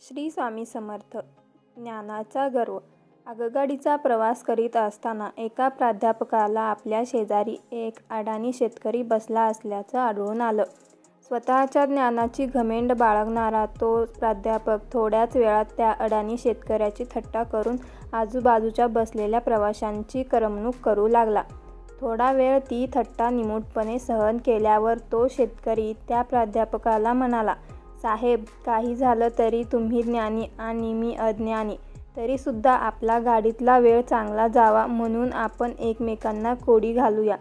श्री स्वामी समर्थ. ज्ञानाचा गर्व. आगगाडीचा प्रवास करीत असताना एका प्राध्यापकाला आपल्या शेजारी एक अडाणी शेतकरी बसला असल्याचं आढळून आलं. स्वतःच्या ज्ञानाची घमेंड बाळगणारा तो प्राध्यापक थोड्याच वेळात त्या अडाणी शेतकऱ्याची थट्टा करून आजूबाजूच्या बसलेल्या प्रवाशांची करमणूक करू लागला. थोडा वेळ ती थट्टा निमूटपणे सहन केल्यावर तो शेतकरी त्या प्राध्यापकाला म्हणाला, साहेब, काही झालं तरी तुम्ही ज्ञानी आणि मी अज्ञानी, तरीसुद्धा आपला गाडीतला वेळ चांगला जावा म्हणून आपण एकमेकांना कोडी घालूया.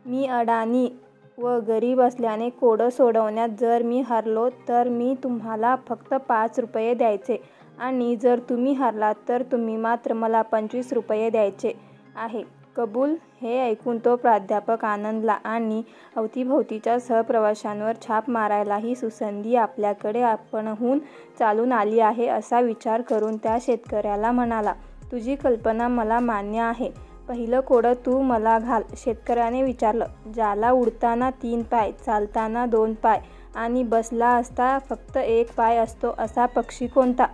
मी अडाणी व गरीब असल्याने कोडं सोडवण्यात जर मी हरलो तर मी तुम्हाला फक्त 5 रुपये द्यायचे आणि जर तुम्ही हरलात तर तुम्ही मात्र मला 25 रुपये द्यायचे आहे. कबूल? हे ऐकून तो प्राध्यापक आनंदला आणि अवतीभोवतीच्या सहप्रवाशांवर छाप मारायला ही सुसंधी आपल्याकडे आपणहून चालून आली आहे असा विचार करून त्या शेतकऱ्याला म्हणाला, तुझी कल्पना मला मान्य आहे. पहिलं कोडं तू मला घाल. शेतकऱ्याने विचारलं, ज्याला उडताना 3 पाय, चालताना 2 पाय आणि बसला असता फक्त 1 पाय असतो असा पक्षी कोणता?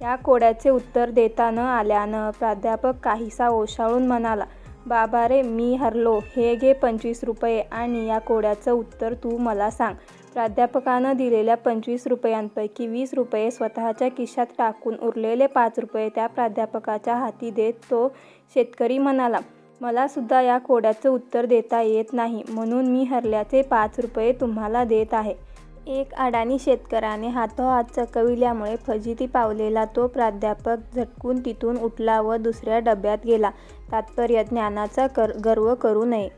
या कोड्याचे उत्तर देता न आल्यानं प्राध्यापक काहीसा ओशाळून म्हणाला, बाबा रे, मी हरलो. हे घे 25 रुपये आणि या कोड्याचं उत्तर तू मला सांग. प्राध्यापकानं दिलेल्या 25 रुपयांपैकी 20 रुपये स्वतःच्या खिशात टाकून उरलेले 5 रुपये त्या प्राध्यापकाच्या हाती देत तो शेतकरी म्हणाला, मला सुद्धा या कोड्याचं उत्तर देता येत नाही म्हणून मी हरल्याचे 5 रुपये तुम्हाला देत आहे. एक अडाणी शेतकऱ्याने हातोहात चकविल्यामुळे फजिती पावलेला तो प्राध्यापक झटकून तिथून उठला व दुसऱ्या डब्यात गेला. तात्पर्य: ज्ञानाचा गर्व करू नये.